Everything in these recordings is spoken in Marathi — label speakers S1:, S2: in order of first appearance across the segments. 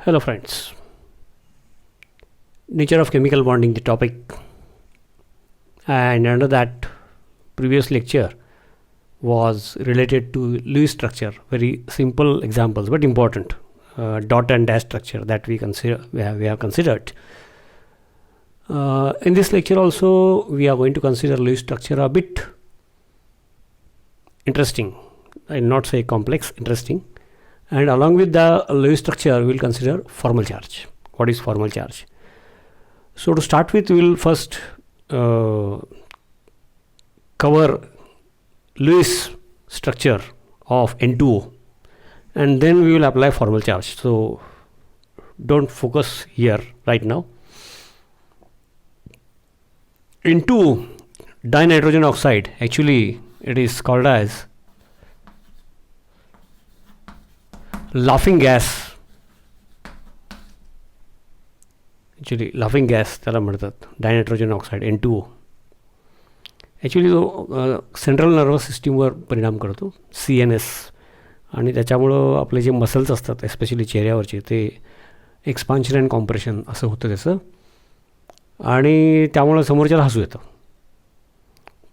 S1: Hello friends, nature of chemical bonding the topic, and under that previous lecture was related to Lewis structure, very simple examples but important, dot and dash structure that we have considered. In this lecture also we are going to consider Lewis structure a bit interesting. I will not say complex, interesting. And along with the Lewis structure, we will consider formal charge. What is formal charge? So to start with, we will first cover Lewis structure of N2O, and then we will apply formal charge. So don't focus here right now. N2 dinitrogen oxide, actually it is called as laughing gas. Actually laughing gas त्याला म्हणतात, डायनायट्रोजन ऑक्साईड N2O. ॲक्च्युली तो सेंट्रल नर्वस सिस्टीमवर परिणाम करतो, CNS, आणि त्याच्यामुळं आपले जे मसल्स असतात एस्पेशली चेहऱ्यावरचे ते एक्सपान्शन अँड कॉम्प्रेशन असं होतं त्याचं, आणि त्यामुळं समोरच्याला हसू येतं.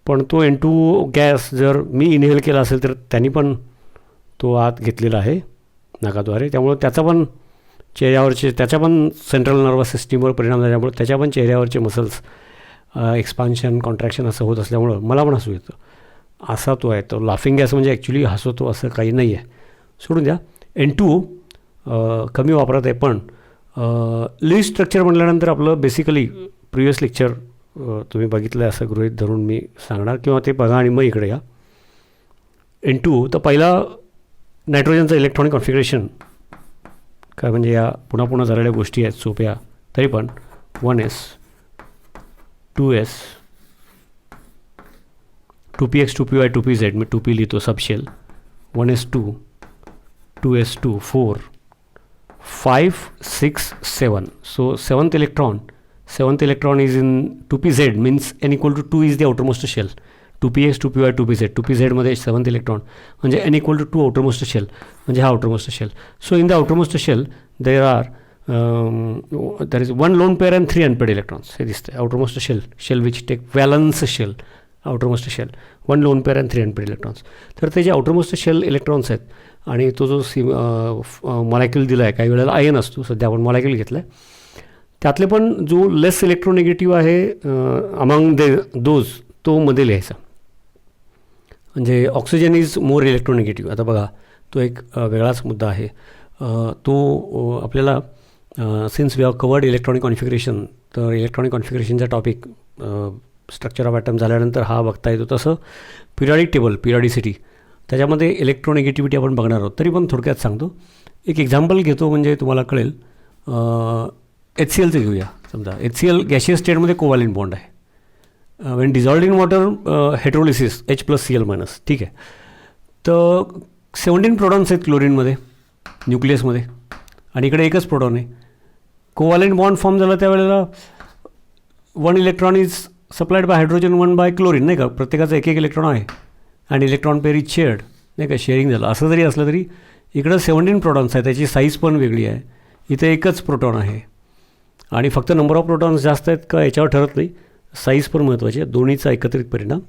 S1: पण तो N2O गॅस जर मी इनहेल केला असेल तर त्यांनी पण तो आत घेतलेला आहे नाकाद्वारे, त्यामुळं त्याचा पण चेहऱ्यावरचे, त्याच्या पण सेंट्रल नर्वस सिस्टीमवर परिणाम झाल्यामुळे त्याच्या पण चेहऱ्यावरचे मसल्स एक्सपान्शन कॉन्ट्रॅक्शन असं होत असल्यामुळं मला पण हसू येतं. असा तो आहे. तो लाफिंग गॅस म्हणजे ॲक्च्युली हसवतो असं काही नाही आहे, सोडून द्या. N2O कमी वापरात आहे. पण लीव्स स्ट्रक्चर म्हटल्यानंतर आपलं बेसिकली प्रिवियस लेक्चर तुम्ही बघितलं असं गृहीत धरून मी सांगणार, किंवा ते बघा आणि मग इकडे या. N2O तर पहिला नायट्रोजनचं इलेक्ट्रॉनिक कॉन्फिगरेशन काय, म्हणजे या पुन्हा पुन्हा झालेल्या गोष्टी आहेत सोप्या, तरी पण 1s 2s 2px 2py 2pz, मी 2p लिहितो subshell, 1s2 2s2 4 5 6 7. So seventh electron is in 2pz, means n equal to 2 is the outermost shell. 2px 2py 2pz, 2pz मध्ये सेवन्थ इलेक्ट्रॉन म्हणजे n equal to 2 outermost shell, म्हणजे हा outermost shell. So in the outermost shell there is one lone pair and 3 unpaired electrons. हे दिसतं outermost shell which take valence shell, outermost shell, 1 lone pair and 3 unpaired electrons. तर ते जे आउटरमोस्ट शेल इलेक्ट्रॉन्स आहेत, आणि तो जो मॉलिक्यूल दिला आहे, काही वेळेला आयन असतो, सध्या आपण मॉलिक्यूल घेतला आहे, त्यातले पण जो लेस इलेक्ट्रोनेगेटिव्ह आहे अमंग दोज, तो मध्ये लिहायचा. म्हणजे ऑक्सिजन इज मोर इलेक्ट्रोनेगेटिव्ह. आता बघा, तो एक वेगळाच मुद्दा आहे. तो आपल्याला since we have covered electronic configuration, तर इलेक्ट्रॉनिक कॉन्फिगरेशनचा टॉपिक स्ट्रक्चर ऑफ ॲटम झाल्यानंतर हा बघता येतो. तसं पिरियॉडिक टेबल, पिरियॉडिसिटी, त्याच्यामध्ये इलेक्ट्रोनेगेटिव्हिटी आपण बघणार आहोत. तरी पण थोडक्यात सांगतो, एक एक्झाम्पल घेतो म्हणजे तुम्हाला कळेल. HClचं घेऊया. समजा HCl गॅशियस स्टेटमध्ये कोव्हॅलेंट बॉन्ड आहे. वेन डिझॉल्व्ड इन वॉटर हेट्रोलिसिस H+Cl-, ठीक आहे. तर 17 प्रोटॉन्स आहेत क्लोरीनमध्ये, न्यूक्लियसमध्ये, आणि इकडे एकच प्रोटॉन आहे. कोव्हॅलेंट बॉन्ड फॉर्म झाला त्यावेळेला 1 electron is supplied by hydrogen, 1 by chlorine, नाही का. प्रत्येकाचा एक इलेक्ट्रॉन आहे, आणि इलेक्ट्रॉन पेअर इज शेअर्ड, नाही का, शेअरिंग झालं. असं जरी असलं तरी इकडं 17 प्रोटॉन्स आहेत, त्याची साईज पण वेगळी आहे. इथे एकच प्रोटॉन आहे, आणि फक्त नंबर ऑफ प्रोटॉन्स जास्त आहेत का याच्यावर ठरत नाही, साईज पण महत्त्वाची आहे, दोन्हीचा एकत्रित परिणाम.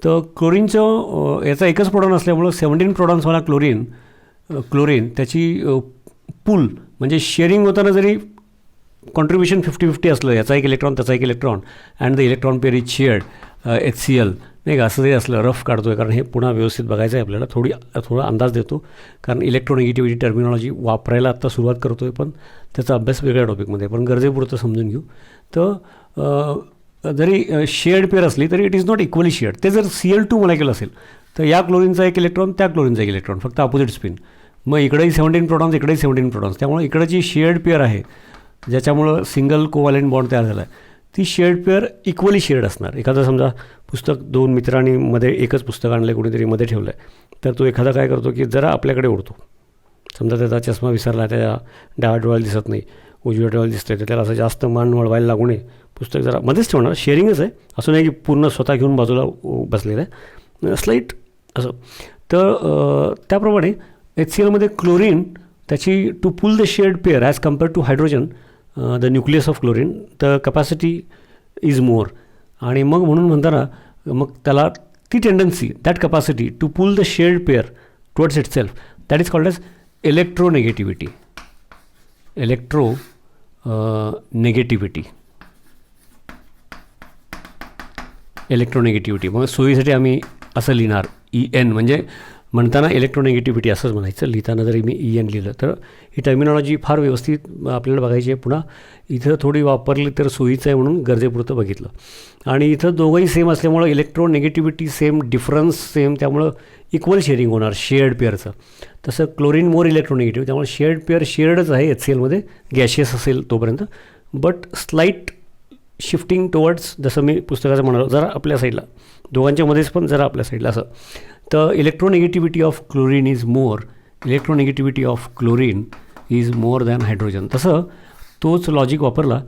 S1: तर क्लोरीनचं याचा एकच प्रोटॉन असल्यामुळं 17 प्रोटॉन्सवाला क्लोरीन त्याची पूल म्हणजे शेअरिंग होताना जरी कॉन्ट्रीब्युशन 50-50 असलं, याचा एक इलेक्ट्रॉन त्याचा एक electron, and the electron pair is shared HCl, नाही का, असं जरी असलं, रफ काढतो आहे, कारण हे पुन्हा व्यवस्थित बघायचं आहे आपल्याला. थोडा अंदाज देतो, कारण इलेक्ट्रोनेगेटिव्हिटी टर्मिनॉलॉजी वापरायला आत्ता सुरुवात करतो आहे, पण त्याचा अभ्यास वेगळ्या टॉपिकमध्ये, पण गरजेपुरतं समजून घेऊ. तर जरी शेअर्ड पेअर असली तरी it is not equally shared. ते जर Cl2 मॉलिक्यूल असेल तर या क्लोरीनचा एक इलेक्ट्रॉन, त्या क्लोरीनचा एक इलेक्ट्रॉन, फक्त अपोजिट स्पिन. मग इकडेही 17 प्रोटॉन्स, इकडेही 17 प्रोटॉन्स, त्यामुळे इकडं जी शेअर्ड पेअर आहे, ज्याच्यामुळं सिंगल कोव्हॅलेंट बॉन्ड तयार झाला आहे, ती शेअर्ड पेअर इक्वली शेअर्ड असणार. एखादा समजा पुस्तक, 2 मित्रांनी मध्ये एकच पुस्तक आणलं, कोणीतरी मध्ये ठेवलं आहे, तर तो एखादा काय करतो की जरा आपल्याकडे ओढतो. समजा त्याचा चष्मा विसरला, त्याच्या डाव्या डोळ्याला दिसत नाही, उजव्या डोळ्याला दिसतं, तर त्याला असं जास्त मान वळवायला लागू नये, पुस्तक जरा मध्येच ठेवणार, शेअरिंगच आहे, असं नाही की पूर्ण स्वतः घेऊन बाजूला बसलेलं आहे, स्लाईट असं. तर त्याप्रमाणे HClमध्ये क्लोरीन त्याची to pull the shared pair as compare to hydrogen the nucleus of chlorine the capacity is more. आणि मग म्हणून म्हणताना मग त्याला ती tendency that capacity to pull the shared pair towards itself that is called as electronegativity. Electronegativity मग सोयीसाठी आम्ही असं लिहिणार EN, म्हणजे म्हणताना इलेक्ट्रोनेगेटिव्हिटी असंच म्हणायचं, लिहिताना जरी मी EN लिहिलं तर ही टर्मिनॉलॉजी फार व्यवस्थित आपल्याला बघायची आहे. पुन्हा इथं थोडी वापरली तर सोयीचं आहे म्हणून गरजेपुरतं बघितलं. आणि इथं दोघंही सेम असल्यामुळं इलेक्ट्रोनेगेटिव्हिटी सेम, डिफरन्स सेम, त्यामुळं इक्वल शेअरिंग होणार शेअर्ड पेअरचं. तसं क्लोरीन मोर इलेक्ट्रोनेगेटिव्ह, त्यामुळे शेअर्ड पेअर शेअर्डच आहे HClमध्ये, गॅशियस असेल तोपर्यंत, बट स्लाईट शिफ्टिंग टुवर्ड्स, जसं मी पुस्तकाचं म्हणालो, जरा आपल्या साईडला, दोघांच्या मध्येच पण जरा आपल्या साईडला असं. तर electronegativity of chlorine is more, electronegativity of chlorine is more than hydrogen. तसं तोच लॉजिक वापरला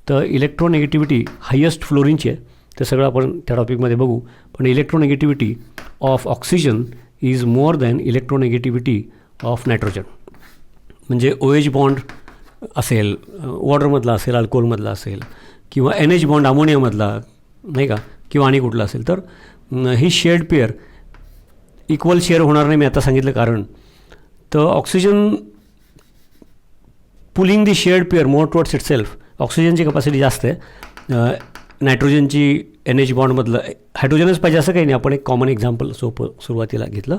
S1: तर इलेक्ट्रोनेगेटिव्हिटी हायेस्ट फ्लोरीनची आहे, ते सगळं आपण त्या टॉपिकमध्ये बघू. पण electronegativity of oxygen is more than electronegativity of nitrogen. म्हणजे OH बॉन्ड असेल, वॉटरमधला असेल, अल्कोहोलमधला असेल, किंवा NH बॉन्ड अमोनियामधला, नाही का, किंवा आणि कुठला असेल, तर ही शेअर्ड पेअर इक्वल शेअर होणार नाही. मी आता सांगितलं कारण. तर oxygen pulling the shared pair more towards it self, ऑक्सिजनची कपॅसिटी जास्त आहे, नायट्रोजनची NH बॉन्डमधलं. हायड्रोजनच पाहिजे असं काही नाही, आपण एक कॉमन एक्झाम्पल सोपं सुरुवातीला घेतलं.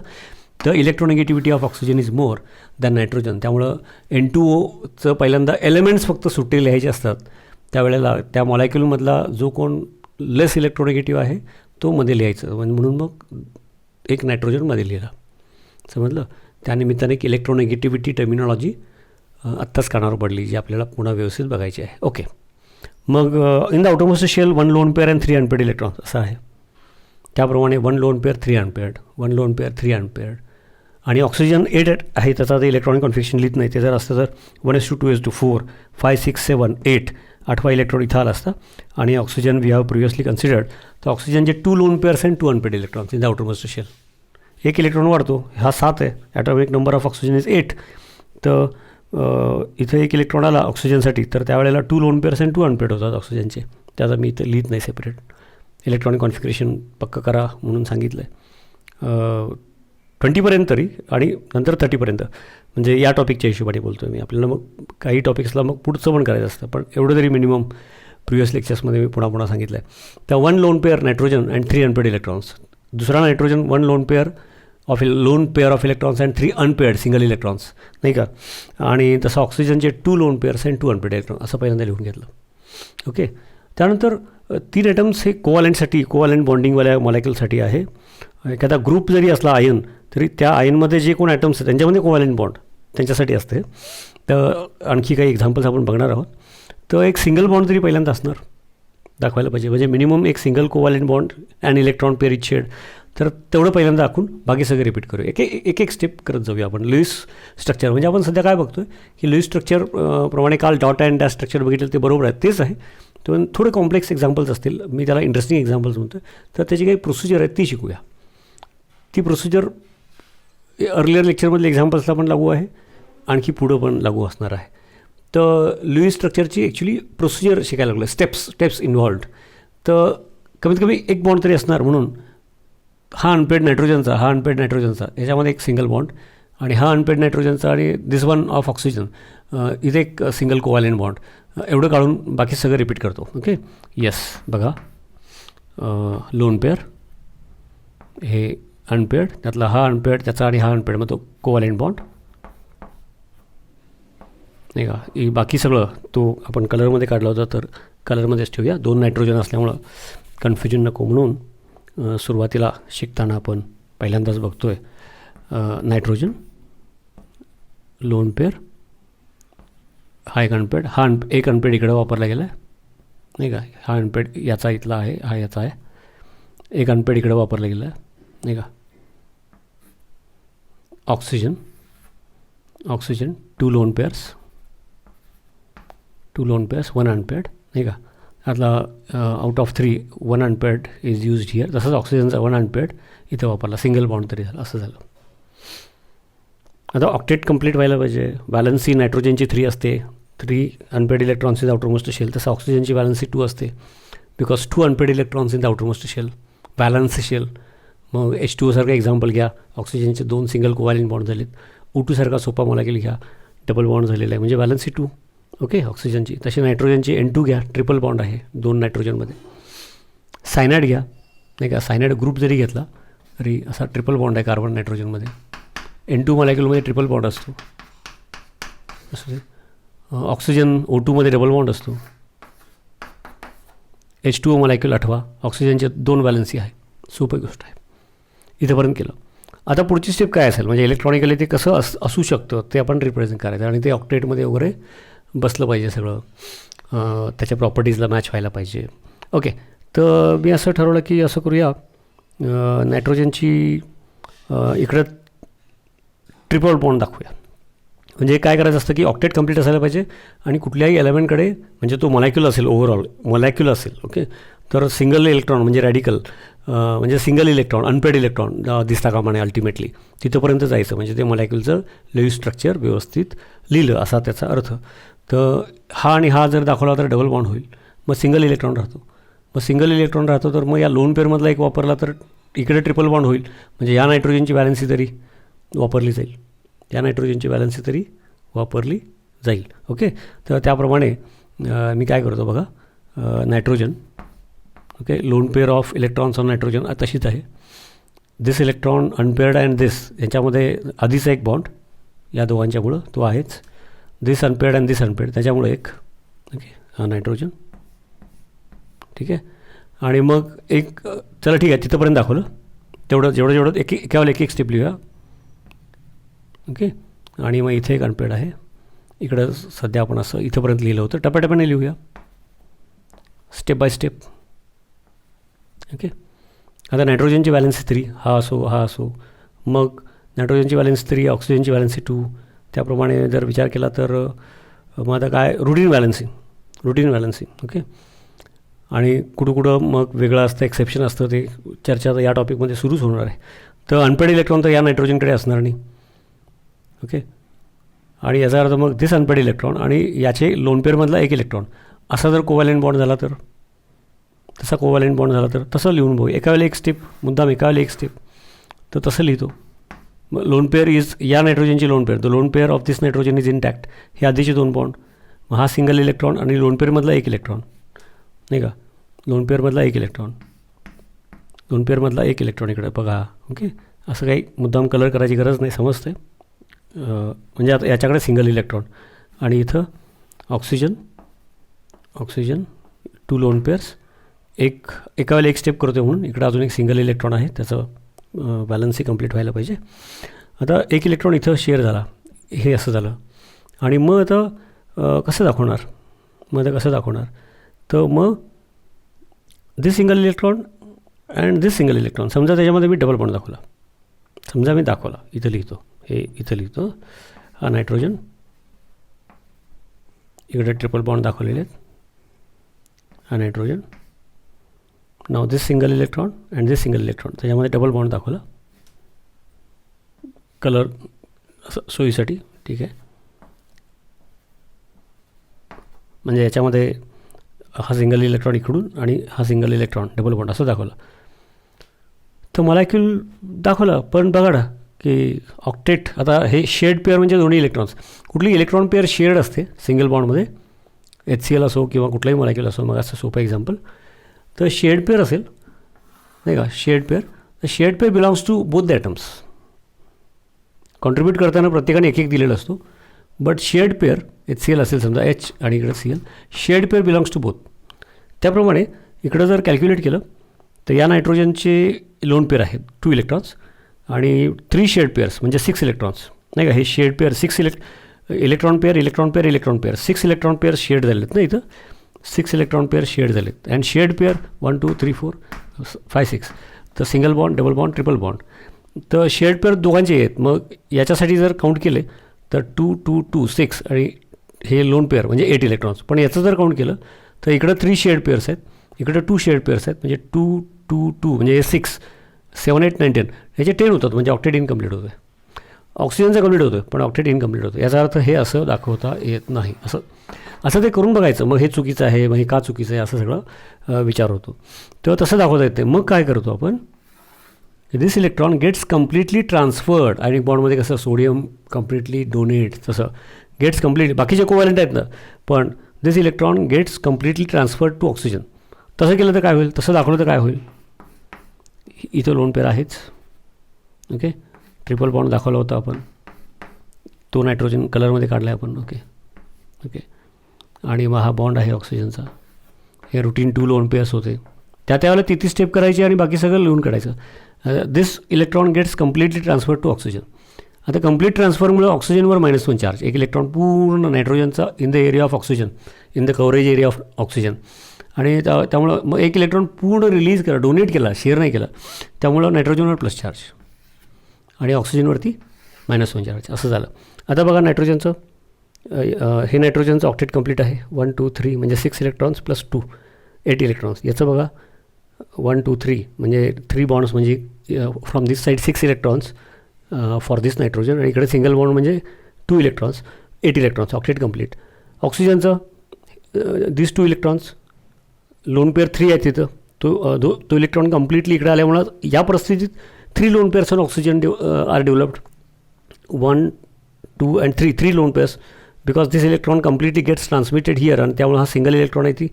S1: तर electronegativity of oxygen is more than nitrogen. त्यामुळं N2Oचं पहिल्यांदा एलिमेंट्स फक्त सुट्टे लिहायचे असतात, त्यावेळेला त्या मॉलिक्युलमधला जो कोण लेस इलेक्ट्रोनेगेटिव्ह आहे तो मध्ये लिहायचं, म्हणून मग एक नायट्रोजनमध्ये लिहिला. समजलं. त्यानिमित्ताने एक इलेक्ट्रोनेगेटिव्हिटी टर्मिनॉलॉजी आत्ताच कानावर पडली, जी आपल्याला पुन्हा व्यवस्थित बघायची आहे. ओके. मग in the outermost shell 1 lone pair and 3 unpaired electrons असं आहे. त्याप्रमाणे 1 lone pair 3 unpaired, 1 lone pair 3 unpaired. आणि ऑक्सिजन 8 आहे, त्याचा ते इलेक्ट्रॉनिक कॉन्फिगरेशन लिहित नाही. ते जर असतं तर 1:2:4 5 6 7 8 8वा इलेक्ट्रॉन इथं आला असता. आणि oxygen we have previously considered, तर ऑक्सिजनचे 2 lone pairs and 2 unpaired electrons in the outermost shell. एक इलेक्ट्रॉन वाढतो, हा 7 आहे, atomic number of oxygen is 8. तर इथं एक इलेक्ट्रॉन आला ऑक्सिजनसाठी, तर त्यावेळेला 2 लोन पेअर्स अँड 2 अनपेड होतात ऑक्सिजनचे. त्याचा मी इथं लिहित नाही सेपरेट, इलेक्ट्रॉनिक कॉन्फिगरेशन पक्कं करा म्हणून सांगितलं आहे. 20पर्यंत तरी, आणि नंतर 30पर्यंत, म्हणजे या टॉपिकच्या हिशोबाने बोलतो आहे मी. आपल्याला मग काही टॉपिक्सला मग पुढचं पण करायचं असतं, पण एवढं तरी मिनिमम प्रिव्हियस लेक्चर्समध्ये मी पुन्हा सांगितलं आहे. तर 1 lone pair nitrogen and 3 unpaired electrons. दुसरा nitrogen 1 lone pair of electrons and 3 unpaired single electrons, नाही का. आणि तसं ऑक्सिजनचे 2 lone pairs and 2 unpaired electron असं पहिल्यांदा लिहून घेतलं. ओके. त्यानंतर 3 ॲटम्स हे कोवॅलंट बॉन्डिंगवाल्या मॉलिक्युलसाठी आहे. एखादा ग्रुप जरी असला आयन, तरी त्या आयनमध्ये जे कोण ॲटम्स आहेत त्यांच्यामध्ये कोवॅलंट बॉन्ड त्यांच्यासाठी असते. तर आणखी काही एक्झाम्पल्स आपण बघणार आहोत. तर एक सिंगल बॉन्ड तरी पहिल्यांदा असणार, दाखवायला पाहिजे, म्हणजे मिनिमम एक single covalent bond and electron pair is shared. तर तेवढं पहिल्यांदा दाखवून बाकी सगळं रिपीट करू. एक स्टेप करत जाऊया आपण. लुईस स्ट्रक्चर, म्हणजे आपण सध्या काय बघतो आहे की लुईस स्ट्रक्चर प्रमाणे काल डॉट अँड डॅश स्ट्रक्चर बघितलं ते बरोबर आहे, तेच आहे. तर थोडे कॉम्प्लेक्स एक्झाम्पल्स असतील, मी त्याला इंटरेस्टिंग एक्झाम्पल्स म्हणतो. तर त्याची काही प्रोसिजर आहे ती शिकूया. ती प्रोसिजर अर्लियर लेक्चरमधले एक्झाम्पल्सला पण लागू आहे, आणखी पुढं पण लागू असणार आहे. तर लुईस स्ट्रक्चरची ॲक्च्युली प्रोसिजर शिकायला लागलं, स्टेप्स इन्व्हॉल्व्ड. तर कमीत कमी एक बॉन्ड तरी असणार, म्हणून हा अनपेड नायट्रोजनचा याच्यामध्ये एक सिंगल बॉन्ड, आणि हा अनपेड नायट्रोजनचा आणि दिस वन ऑफ ऑक्सिजन इथे एक सिंगल कोवॅलंट बॉन्ड. एवढं काढून बाकी सगळं रिपीट करतो. ओके. येस. बघा, लोन पेअर हे अनपेड, त्यातला हा अनपेड, त्याचा आणि हा अनपेड, मग तो कोवॅलंट बॉन्ड, नाही का. बाकी सगळं तो आपण कलरमध्ये काढला होता, तर कलरमध्येच ठेवूया. 2 नायट्रोजन असल्यामुळं कन्फ्युजन नको म्हणून सुरुवातीला शिकताना आपण पहिल्यांदाच बघतो आहे नायट्रोजन, लोन पेअर, हा एक अनपेड, एक अनपेड इकडं वापरला गेला आहे, नाही का. हा अनपेड याचा इथला आहे, हा याचा आहे. एक अनपेड इकडं वापरला गेला आहे, नाही का. ऑक्सिजन 2 लोन पेअर्स 1 अनपेड, नाही का. यातला out of 3 1 unpaired is used here. तसंच ऑक्सिजनचा 1 अनपेड इथं वापरला, सिंगल बॉन्ड तरी झालं, असं झालं. आता ऑक्टेट कंप्लीट व्हायला पाहिजे. व्हॅलन्सी नायट्रोजनची 3 असते, 3 unpaired electrons in the outermost shell. तसं ऑक्सिजनची व्हॅलन्सी 2 असते, because 2 unpaired electrons in the outermost shell, valency shell. मग H2O सारखं एक्झाम्पल घ्या, ऑक्सिजनचे 2 सिंगल कोव्हॅलेंट बॉन्ड झालेत. O2 सारखा सोपा मॉलिक्यूल घ्या, डबल बॉन्ड झालेला आहे, म्हणजे व्हॅलन्सी 2. ओके, ऑक्सिजनची. तशी नायट्रोजनची N2 घ्या, ट्रिपल बॉन्ड आहे 2 नायट्रोजनमध्ये. सायनाइड घ्या, नाही का, सायनाइड ग्रुप जरी घेतला तरी असा ट्रिपल बॉन्ड आहे कार्बन नायट्रोजनमध्ये. N2 मॉलिक्यूलमध्ये ट्रिपल बॉन्ड असतो. असं ऑक्सिजन O2मध्ये डबल बॉन्ड असतो. H2O मॉलिक्यूल आठवा, ऑक्सिजनचे 2 व्हॅलन्सी आहे. सोपी गोष्ट आहे. इथंपर्यंत केलं. आता पुढची स्टेप काय असेल, म्हणजे इलेक्ट्रॉनिकली ते कसं असू शकतं ते आपण रिप्रेझेंट करायचं, आणि ते ऑक्टेटमध्ये वगैरे बसलं पाहिजे सगळं, त्याच्या प्रॉपर्टीजला मॅच व्हायला पाहिजे. ओके, तर मी असं ठरवलं की असं करूया, नायट्रोजनची इकडं ट्रिपल बॉन्ड दाखवूया. म्हणजे काय करायचं असतं की ऑक्टेट कंप्लीट असायला पाहिजे, आणि कुठल्याही एलिमेंटकडे, म्हणजे तो मॉलिक्यूल असेल, ओव्हरऑल मॉलिक्यूल असेल, ओके, तर सिंगल इलेक्ट्रॉन म्हणजे रॅडिकल, म्हणजे सिंगल इलेक्ट्रॉन, अनपेड इलेक्ट्रॉन दिसता कामा नये. अल्टिमेटली तिथंपर्यंत जायचं, म्हणजे ते मॉलिक्यूलचं लेव्हिस स्ट्रक्चर व्यवस्थित लिहिलं असा त्याचा अर्थ. तर हा आणि हा जर दाखवला तर डबल बॉन्ड होईल, मग सिंगल इलेक्ट्रॉन राहतो. मग सिंगल इलेक्ट्रॉन राहतो तर मग या लोन पेअरमधला एक वापरला तर इकडे ट्रिपल बॉन्ड होईल, म्हणजे या नायट्रोजनची व्हॅलन्सी तरी वापरली जाईल, या नायट्रोजनची व्हॅलन्सी तरी वापरली जाईल. ओके, तर त्याप्रमाणे मी काय करतो बघा, nitrogen, okay, loan pair of electrons on nitrogen तशीच आहे. दिस इलेक्ट्रॉन अनपेअर्ड अँड दिस, याच्यामध्ये आधीचा एक बॉन्ड या दोघांच्यामुळं तो आहेच. दिस अनपेअर्ड अँड दिस अनपेअर्ड, त्याच्यामुळे एक, ओके, हा नायट्रोजन. ठीक आहे, आणि मग एक, चला ठीक आहे, तिथंपर्यंत दाखवलं. जेवढं एकावर एक स्टेप लिहूया. ओके, आणि मग इथे एक अनपेड आहे. इकडं सध्या आपण असं इथंपर्यंत लिहिलं होतं, टप्प्याटप्प्याने लिहूया, स्टेप बाय स्टेप. ओके, आता नायट्रोजनची व्हॅलन्सी 3, हा असो. मग नायट्रोजनची व्हॅलन्सी 3, ऑक्सिजनची व्हॅलन्सी 2. त्याप्रमाणे जर विचार केला तर मग आता काय, रुटीन व्हॅलन्सी. ओके, आणि कुठं मग वेगळं असतं, एक्सेप्शन असतं, ते चर्चा तर या टॉपिकमध्ये सुरूच होणार आहे. तर अनपेड इलेक्ट्रॉन तर या नायट्रोजनकडे असणार नाही. ओके, आणि याचा अर्थ मग दिस अनपेड इलेक्ट्रॉन आणि याचे लोन पेअरमधला एक इलेक्ट्रॉन असा जर कोव्हॅलेंट बॉन्ड झाला तर, तसा कोव्हॅलेंट बॉन्ड झाला तर तसं लिहून बघू. एकावेळेला एक स्टेप, मुद्दाम एकावेळेला एक स्टेप, तर तसं लिहितो. मग लोन पेअर इज, या नायट्रोजनची lone pair, the loan pair of this nitrogen is intact, हे आधीचे 2 बॉन्ड. मग हा सिंगल इलेक्ट्रॉन आणि लोन पेअरमधला एक इलेक्ट्रॉन, नाही का, लोन पेअरमधला एक इलेक्ट्रॉन इकडे बघा. ओके, असं काही मुद्दाम कलर करायची गरज नाही, समजते. म्हणजे आता याच्याकडे सिंगल इलेक्ट्रॉन, आणि इथं ऑक्सिजन 2 लोन पेअर्स, एकावेळेला एक स्टेप करतो म्हणून इकडं अजून एक सिंगल इलेक्ट्रॉन आहे, त्याचं बॅलन्सही कंप्लीट व्हायला पाहिजे. आता एक इलेक्ट्रॉन इथं शेअर झाला, हे असं झालं. आणि मग आता कसं दाखवणार, तर मग this single electron and this single electron, समजा त्याच्यामध्ये मी डबल बॉन्ड दाखवला, इथं लिहितो, हा नायट्रोजन, इकडे ट्रिपल बॉन्ड दाखवलेले आहेत, हा nitrogen. Now this single electron and this single electron, त्याच्यामध्ये डबल बॉन्ड दाखवला, कलर असं सोयीसाठी. ठीक आहे, म्हणजे याच्यामध्ये हा सिंगल इलेक्ट्रॉन इकडून आणि हा सिंगल इलेक्ट्रॉन डबल बॉन्ड असं दाखवलं. तर मॉलिक्यूल दाखवलं, पण बघा ना की ऑक्टेट, आता हे शेड पेअर म्हणजे दोन्ही इलेक्ट्रॉन्स, कुठली इलेक्ट्रॉन पेअर शेअर्ड असते सिंगल बॉन्डमध्ये, HCl असो किंवा कुठलाही मॉलिक्यूल असो. मग असं सोपं एक्झाम्पल, तर शेड पेअर असेल, नाही का, shared pair belongs to both the atoms. Contribute करताना प्रत्येकाने एक दिलेला असतो, बट शेड पेअर HCl असेल समजा, H आणि इकडे Cl, shared pair belongs to both. त्याप्रमाणे इकडं जर कॅल्क्युलेट केलं तर या नायट्रोजनचे लोन पेअर आहेत 2 इलेक्ट्रॉन्स आणि 3 शेड पेअर्स म्हणजे 6 इलेक्ट्रॉन्स, नाही का. हे shared pair 6 electron pair 6 electron pair shared झालेत ना, इथं 6 इलेक्ट्रॉन पेअर शेड झालेत. अँड शेड पेअर 1 2 3 4 5 6, तर single bond, double bond, triple bond. तर शेड पेअर दोघांचे आहेत. मग याच्यासाठी जर काउंट केले तर 2 2 2 6 आणि हे लोन पेअर म्हणजे 8 इलेक्ट्रॉन्स. पण याचं जर काउंट केलं तर इकडं 3 शेड पेअर्स आहेत, इकडं 2 शेड पेअर्स आहेत, म्हणजे 2 2 2 म्हणजे 6 7 8 9 10, ह्याचे 10 होतात, म्हणजे ऑक्टेट इनकम्प्लीट होतं. ऑक्सिजनचं कंप्लीट होतं पण ऑक्टेट इनकम्प्लीट होतं. याचा अर्थ हे असं दाखवता येत नाही. असं ते करून बघायचं. मग हे चुकीचं आहे, मग हे का चुकीचं आहे, असं सगळं विचार होतो. तेव्हा तसं दाखवता येते. मग काय करतो आपण, this electron gets completely transferred. Ionic बॉन्डमध्ये कसं सोडियम कम्प्लिटली डोनेट, तसं गेट्स कम्प्लिटली, बाकीचे कोव्हॅलंट आहेत ना, पण this electron gets completely transferred to oxygen. तसं केलं तर काय होईल, तसं दाखवलं तर काय होईल, इथं लोन पेअर आहेच. ओके, ट्रिपल बॉन्ड दाखवला होता आपण, तो नायट्रोजन कलरमध्ये काढला आहे आपण. ओके, आणि मग हा बॉन्ड आहे ऑक्सिजनचा. हे रुटीन 2 लोन पेअर्स होते. त्यावेळेला ती स्टेप करायची आणि बाकी सगळं लिहून काढायचं. This electron gets completely transferred to oxygen. आता कंप्लीट ट्रान्सफरमुळे ऑक्सिजनवर -1 चार्ज, एक इलेक्ट्रॉन पूर्ण नायट्रोजनचा in the area of oxygen, in the coverage area of oxygen. आणि त्यामुळं मग एक इलेक्ट्रॉन पूर्ण रिलीज केला, डोनेट केला, शेअर नाही केला, त्यामुळं नायट्रोजनवर प्लस चार्ज आणि ऑक्सिजनवरती -1 चार्ज, असं झालं. आता बघा नायट्रोजनचं, हे नायट्रोजनचं ऑक्टेट कंप्लीट आहे. 1 2 3 म्हणजे 6 इलेक्ट्रॉन्स प्लस 2 8 इलेक्ट्रॉन्स. याचं बघा 1 2 3 म्हणजे 3 बॉन्ड्स, म्हणजे from this side 6 electrons for this nitrogen, आणि इकडे सिंगल बॉन्ड म्हणजे 2 इलेक्ट्रॉन्स 8 इलेक्ट्रॉन्स, ऑक्टेट कंप्लीट. ऑक्सिजनचं दिस 2 इलेक्ट्रॉन्स, लोन पेअर 3 आहे तिथं, तो इलेक्ट्रॉन कम्प्लिटली इकडे आल्यामुळं या परिस्थितीत 3 lone pairs on oxygen are developed. 1 2 and 3 lone pairs, because this electron completely gets transmitted here, आणि त्यामुळे हा सिंगल इलेक्ट्रॉन आहे ती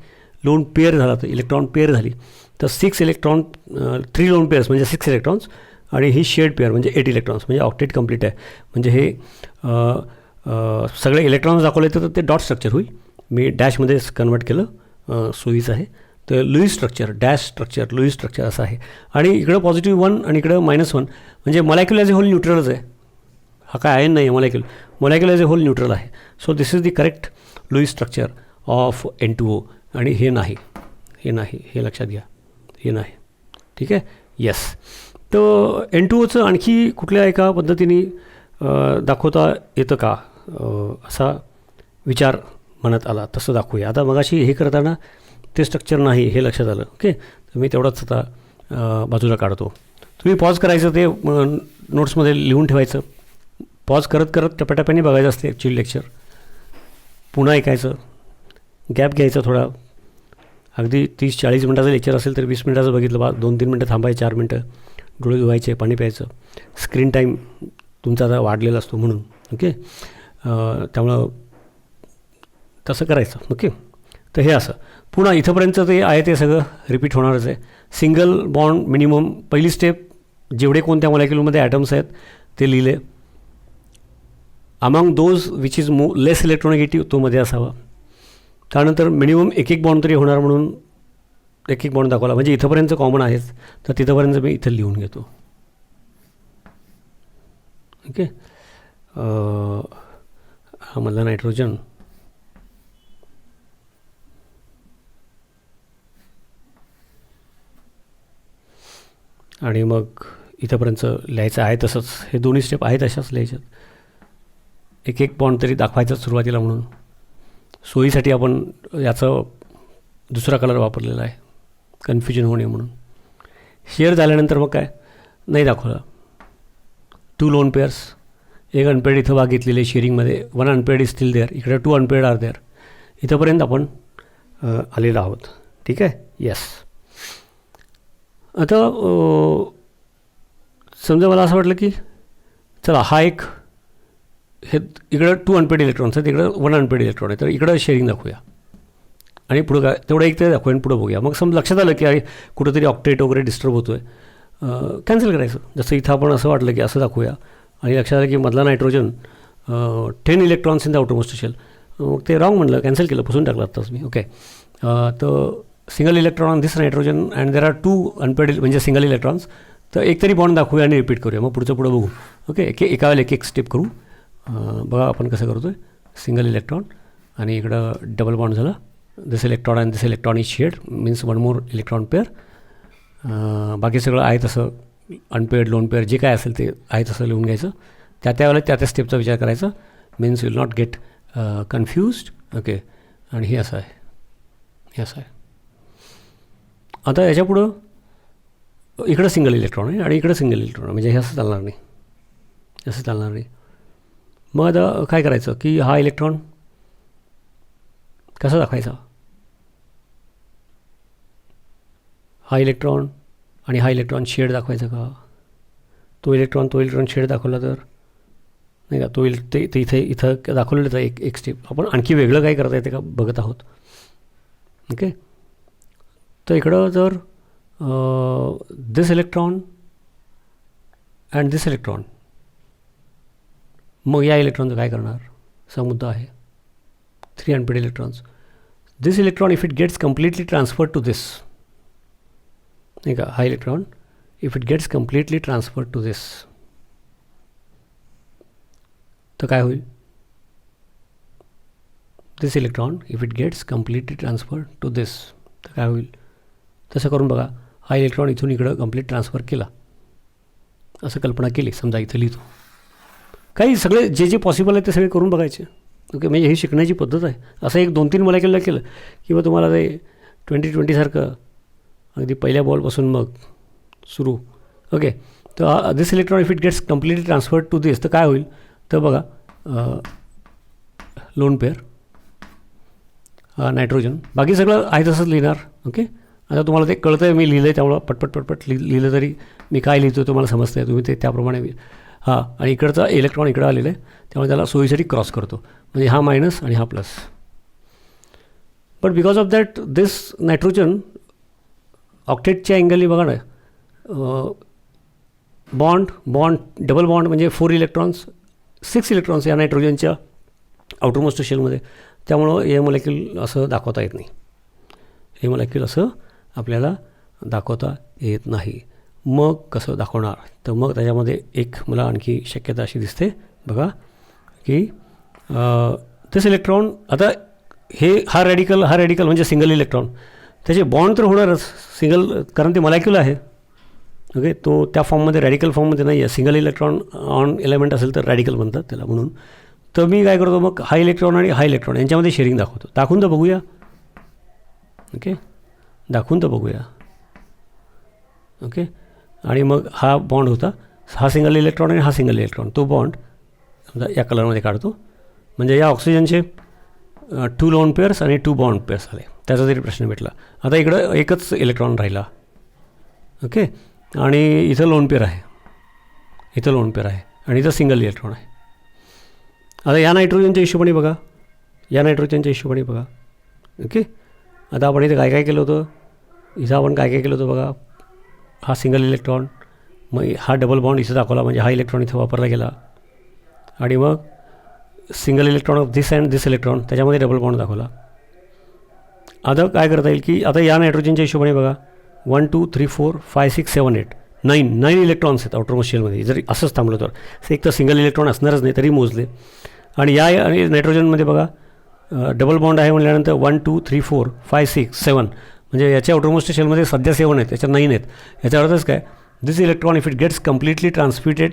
S1: लोन पेअर झाला, तर इलेक्ट्रॉन पेअर झाली. तर 6 इलेक्ट्रॉन 3 लोन पेअर्स म्हणजे 6 इलेक्ट्रॉन्स, आणि ही शेड पेअर म्हणजे 8 इलेक्ट्रॉन्स, म्हणजे ऑक्टेट कंप्लीट आहे. म्हणजे हे सगळे इलेक्ट्रॉन्स दाखवले तर ते डॉट स्ट्रक्चर होईल. मी डॅशमध्ये कन्वर्ट केलं, सोयीचं आहे. तर Lewis structure, dash structure, Lewis structure असं आहे. आणि इकडं पॉझिटिव्ह 1 आणि इकडं -1, म्हणजे मॉलिक्यूल ॲज ए होल न्यूट्रलच आहे. हा काय आहे नाही, molecule as a whole neutral आहे. So this is the correct Lewis structure of N2O. आणि हे नाही, हे लक्षात घ्या, हे नाही. ठीक आहे, येस. तर N2Oचं आणखी कुठल्या एका पद्धतीने दाखवता येतं का, असा विचार मनात आला, तसं दाखवूया. आता मगाशी हे करताना ते स्ट्रक्चर नाही हे लक्षात आलं. ओके, तर मी तेवढंच आता बाजूला काढतो. तुम्ही पॉज करायचं, ते नोट्समध्ये लिहून ठेवायचं. पॉज करत करत टप्प्याटप्प्याने बघायचं असते ॲक्च्युअली लेक्चर. पुन्हा ऐकायचं, गॅप घ्यायचा थोडा. अगदी 30-40 मिनटाचं लेक्चर असेल तर 20 मिनटाचं बघितलं, 2-3 मिनटं थांबायचे, 4 मिनटं डोळे धुवायचे, पाणी प्यायचं. स्क्रीन टाईम तुमचा आता वाढलेला असतो म्हणून. ओके, त्यामुळं तसं करायचं. ओके, तर हे असं पुन्हा इथंपर्यंत ते आहे ते सगळं रिपीट होणारच आहे. सिंगल बॉन्ड मिनिमम, पहिली स्टेप, जेवढे कोणत्या मॉलिक्यूलमध्ये ॲटम्स आहेत ते लिहिले. अमॉंग दोज विच इज लेस इलेक्ट्रोनेगेटिव्ह तो मध्ये असावा. त्यानंतर मिनिमम एक बॉन्ड तरी होणार म्हणून एक बॉन्ड दाखवला, म्हणजे इथंपर्यंत कॉमन आहेच, तर तिथंपर्यंत मी इथं लिहून घेतो. ओके, हा मधला नायट्रोजन, आणि मग इथंपर्यंत लिहायचं आहे तसंच. हे दोन्ही स्टेप आहेत अशाच लिहायच्यात. एक बॉन्ड तरी दाखवायचा सुरुवातीला म्हणून सोयीसाठी आपण याचं दुसरा कलर वापरलेला आहे, कन्फ्युजन होऊ नये म्हणून. शेअर झाल्यानंतर मग काय नाही दाखवलं. 2 लोन पेअर्स, एक अनपेड इथं भाग घेतलेले शेअरिंगमध्ये, 1 अनपेड इज स्टील देअर, इकडे 2 अनपेड आर देअर. इथंपर्यंत आपण आलेलो आहोत. ठीक आहे, येस. आता समजा मला असं वाटलं की चला हा एक, हे इकडं 2 अनपेड इलेक्ट्रॉन्स आहेत, इकडं 1 अनपेड इलेक्ट्रॉन आहे, तर इकडं शेअरिंग दाखवूया आणि पुढं काय तेवढं एक ते दाखवूया आणि पुढं बघूया. मग समजा लक्षात आलं की अरे कुठंतरी ऑक्टेट वगैरे डिस्टर्ब होतो आहे, कॅन्सल करायचं. जसं इथं आपण असं वाटलं की असं दाखवूया आणि लक्षात आलं की मधला nitrogen 10 electrons in the outermost shell, मग ते रॉंग म्हणलं, कॅन्सल केलं, पुसून टाकलं आत्ताच मी. ओके, तर single electron on this nitrogen and there are 2 unpaired म्हणजे सिंगल इलेक्ट्रॉन्स, तर एक तरी बॉन्ड दाखवूया आणि रिपीट करूया, मग पुढचं पुढं बघू. ओके, एका वेळेला एक स्टेप करू. बघा आपण कसं करतो आहे. सिंगल इलेक्ट्रॉन आणि इकडं डबल बॉन्ड झालं, this electron and this electron is shared, means 1 more electron pair. बाकी सगळं आहे तसं, अनपेड लोन पेअर जे काय असेल ते आहे तसं लिहून घ्यायचं. त्या त्या स्टेपचा विचार करायचा, means will not gate confused. Okay, आणि हे असं आहे, हे असं आहे. आता याच्यापुढं इकडं सिंगल इलेक्ट्रॉन आहे आणि इकडं सिंगल इलेक्ट्रॉन आहे, म्हणजे हे असं चालणार नाही, असं चालणार नाही. मग आता काय करायचं की हा इलेक्ट्रॉन कसा दाखवायचा, हा इलेक्ट्रॉन आणि हा इलेक्ट्रॉन शेड दाखवायचा का, तो इलेक्ट्रॉन शेड दाखवला तर नाही का, तो ते इथं दाखवलेलं आहे एक स्टेप. आपण आणखी वेगळं काय करता येते का बघत आहोत. ओके, तर इकडं जर this electron and this electron, मग या इलेक्ट्रॉनचं काय करणार, असा मुद्दा आहे. 3 unpaired electrons. This electron if it gets completely transferred to this, नाही का, हा electron if it gets completely transferred to this, तर काय होईल. This electron if it gets completely transferred to this, तर काय होईल. तसं करून बघा, हा इलेक्ट्रॉन इथून इकडं कम्प्लीट ट्रान्सफर केला, असं कल्पना केली समजा, इथं लिहितो. काही सगळे जे पॉसिबल आहे ते सगळे करून बघायचे. ओके, म्हणजे ही शिकण्याची पद्धत आहे. असं एक 2-3 मॉलिक्यूलला केलं किंवा तुम्हाला ते 2020 सारखं अगदी पहिल्या बॉलपासून मग सुरू. ओके, तर this electron if it gets completely transferred to this, तर काय होईल. तर बघा, लोन पेअर, नायट्रोजन, बाकी सगळं आहे तसंच लिहिणार. ओके, आता तुम्हाला ते कळतं आहे, मी लिहिलं आहे, त्यामुळं पटपट लिहिलं तरी मी काय लिहितो तुम्हाला समजतं आहे, तुम्ही ते त्याप्रमाणे. हां, आणि इकडचा इलेक्ट्रॉन इकडं आलेलं आहे, त्यामुळे त्याला सोयीसाठी क्रॉस करतो, म्हणजे हा मायनस आणि हा plus. But because of that this nitrogen ऑक्टेटच्या अँगलनी बघा ना, बॉन्ड डबल बॉन्ड म्हणजे 4 इलेक्ट्रॉन्स 6 इलेक्ट्रॉन्स या नायट्रोजनच्या आउटरमोस्ट शेलमध्ये. त्यामुळं हे मॉलिक्यूल असं दाखवता येत नाही, हे मॉलिक्यूल असं आपल्याला दाखवता येत नाही. मग कसं दाखवणार, तर मग त्याच्यामध्ये एक मला आणखी शक्यता अशी दिसते बघा, की दिस इलेक्ट्रॉन, आता हा रॅडिकल म्हणजे सिंगल इलेक्ट्रॉन, त्याचे बॉन्ड तर होणारच सिंगल, कारण ते मॉलिक्यूल आहे. ओके, तो त्या फॉर्ममध्ये रॅडिकल फॉर्ममध्ये नाही आहे. सिंगल इलेक्ट्रॉन ऑन एलिमेंट असेल तर रॅडिकल म्हणतात त्याला. म्हणून तर मी काय करतो, मग हा इलेक्ट्रॉन आणि हा इलेक्ट्रॉन यांच्यामध्ये शेअरिंग दाखवतो. दाखवून तर बघूया. ओके, दाखवून तर बघूया. ओके, आणि मग हा बॉन्ड होता, हा सिंगल इलेक्ट्रॉन आणि हा सिंगल इलेक्ट्रॉन, तो बॉन्ड समजा या कलरमध्ये काढतो. म्हणजे या ऑक्सिजनचे 2 लोन पेअर्स आणि 2 बॉन्ड पेअर्स आले, त्याचा तरी प्रश्न भेटला. आता इकडं एकच इलेक्ट्रॉन राहिला. ओके, आणि इथं लोन पेअर आहे, इथं लोन पेअर आहे, आणि इथं सिंगल इलेक्ट्रॉन आहे. आता या नायट्रोजनच्या हिशोबाने बघा, या नायट्रोजनच्या हिशोबाने बघा. ओके, आता आपण इथं काय केलं होतं, इथं आपण काय केलं होतं बघा, हा सिंगल इलेक्ट्रॉन, मग हा डबल बॉन्ड इथं दाखवला, म्हणजे हा इलेक्ट्रॉन इथं वापरला गेला, आणि मग single electron of this and this electron, त्याच्यामध्ये डबल बॉन्ड दाखवला. आता काय करता येईल की आता या नायट्रोजनच्या हिशोबाने बघा, 1 2 3 4 5 6 7 8 9 इलेक्ट्रॉन्स आहेत आउटरमोस्ट शेलमध्ये. जरी असंच थांबलं तर एक तर सिंगल इलेक्ट्रॉन असणारच नाही, तरी मोजले. आणि या नायट्रोजनमध्ये बघा, डबल बॉन्ड आहे म्हटल्यानंतर 1 2 3 4 5 6 7, म्हणजे याच्या आउटरमोस्ट शेलमध्ये सध्या 7 आहेत, याच्यात 9 आहेत. याचा अर्थच काय, this electron if it gets completely transferred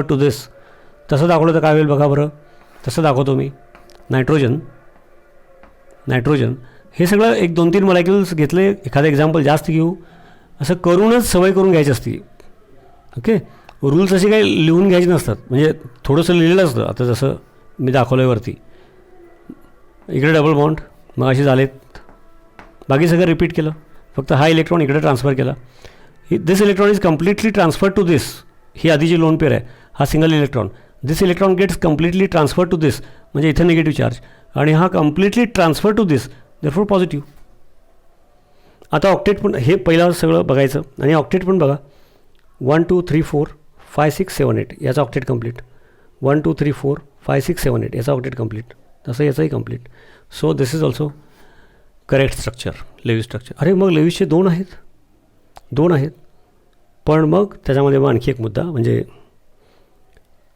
S1: to this, तसं दाखवलं तर काय होईल बघा बरं. तसं दाखवतो मी. नायट्रोजन हे सगळं एक 2-3 मॉलिक्युल्स घेतले, एखादं एक्झाम्पल जास्त घेऊ, असं करूनच सवय करून घ्यायची असती. ओके, रूल्स असे काही लिहून घ्यायचे नसतात, म्हणजे थोडंसं लिहिलेलं असतं. आता जसं मी दाखवलं आहे वरती, इकडे डबल बॉन्ड मग असे झालेत, बाकी सगळं रिपीट केलं, फक्त हा इलेक्ट्रॉन इकडे ट्रान्सफर केला. This electron is completely transferred to this, ही आधीची लोन पेअर आहे, हा single electron. This electron gets completely transferred to this, म्हणजे इथे निगेटिव्ह चार्ज, आणि हा completely transfer to this, therefore positive. आता ऑक्टेट पण हे पहिलं सगळं बघायचं, आणि ऑक्टेट पण बघा. 1 2 3 4 5 6 7 8 याचा ऑक्टेट कंप्लीट. 1 2 3 4 5 6 7 8 याचा ऑक्टेट कंप्लीट, तसं याचंही complete. So this is also correct structure, Lewis structure. अरे मग लेव्हिसचे 2 आहेत. पण मग त्याच्यामध्ये मग आणखी एक मुद्दा, म्हणजे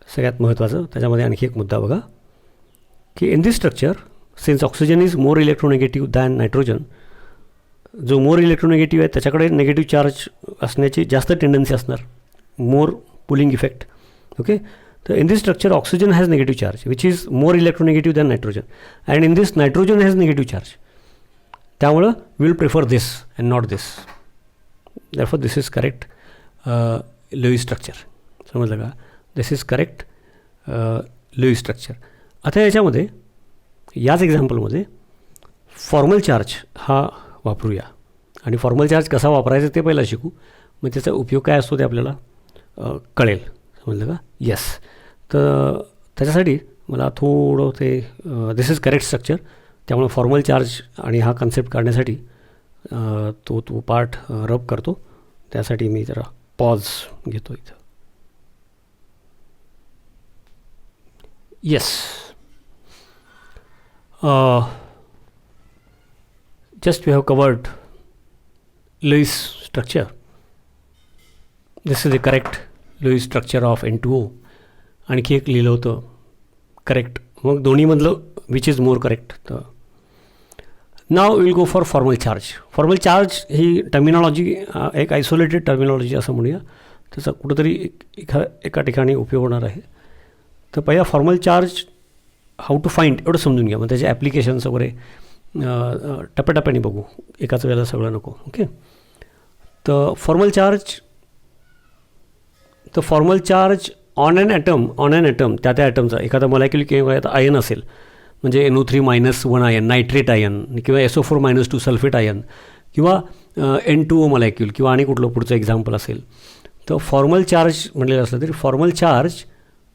S1: सगळ्यात महत्त्वाचं त्याच्यामध्ये आणखी एक मुद्दा बघा, की in this structure since oxygen is more electronegative than nitrogen, जो मोर इलेक्ट्रोनेगेटिव्ह आहे त्याच्याकडे नेगेटिव्ह चार्ज असण्याची जास्त टेंडन्सी असणार, मोर पुलिंग इफेक्ट. ओके, तर in this structure oxygen has negative charge which is more electronegative than nitrogen, and in this nitrogen has negative charge. त्यामुळं will prefer this and not this. therefore this is correct Lewis structure. समजलं का? This is correct Lewis structure. आता याच्यामध्ये याच एक्झाम्पलमध्ये फॉर्मल चार्ज हा वापरूया आणि फॉर्मल चार्ज कसा वापरायचा ते पहिला शिकू. मग त्याचा उपयोग काय असतो ते आपल्याला कळेल. समजलं का? येस. तर त्याच्यासाठी मला थोडं ते दिस इज करेक्ट स्ट्रक्चर, त्यामुळे फॉर्मल चार्ज आणि हा कन्सेप्ट काढण्यासाठी तो पार्ट रब करतो. त्यासाठी मी जरा पॉज घेतो इथं. Yes. just we have covered Lewis structure. This is the correct Lewis structure of N2O. आणखी एक लिहिलं होतं करेक्ट. मग दोन्हीमधलं विच इज मोर करेक्ट. तर now will go for formal charge. Formal charge ही टर्मिनॉलॉजी एक आयसोलेटेड टर्मिनॉलॉजी असं म्हणूया. त्याचा कुठंतरी एका ठिकाणी उपयोग होणार आहे. तर पहिला formal charge how to find एवढं समजून घ्या. मग त्याचे ॲप्लिकेशन्स वगैरे टप्प्याटप्प्याने बघू, एकाच वेळेला सगळं नको. ओके. तर formal charge on an atom त्या ॲटमचा एखादा मॉलिक्यूल किंवा आयन असेल, म्हणजे NO3- आयन नायट्रेट आयन किंवा SO4- सल्फेट आयन किंवा N2O मॉलिक्यूल किंवा आणि कुठलं पुढचं एक्झाम्पल असेल. तर फॉर्मल चार्ज म्हटलेलं असलं तरी formal charge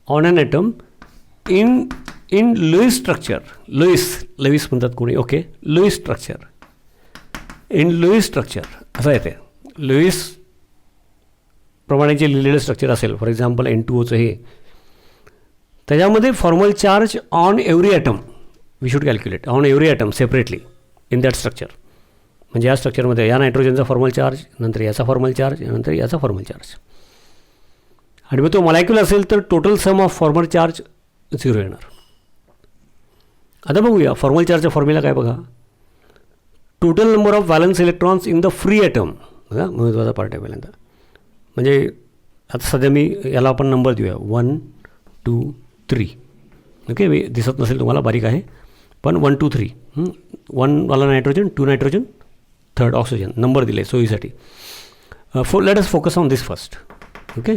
S1: on an atom in Lewis structure. Lewis म्हणतात कोणी. Okay. Lewis structure. In Lewis structure असं येते. लुईस प्रमाणे जे लिहिलेलं स्ट्रक्चर असेल, फॉर एक्झाम्पल N2Oचं हे, त्याच्यामध्ये formal charge on every atom we should calculate on every atom separately in that structure. म्हणजे या स्ट्रक्चरमध्ये या नायट्रोजनचा फॉर्मल चार्ज, नंतर याचा फॉर्मल चार्ज, नंतर याचा फॉर्मल चार्ज. आणि मग तो मॉलिक्यूल असेल तर total sum of formal charge 0 येणार. आता बघूया फॉर्मल चार्जचा फॉर्म्युला काय बघा. Total number of valence electrons in the free atom. बघा महत्त्वाचा पार्ट आहे पहिल्यांदा. म्हणजे आता सध्या मी याला आपण नंबर देऊया 1 2 3. ओके. मी दिसत नसेल तुम्हाला, बारीक आहे, पण 1 2 3. 1 वाला nitrogen, 2 nitrogen, 3rd oxygen number दिले सोयीसाठी. Let us focus on this first. Okay.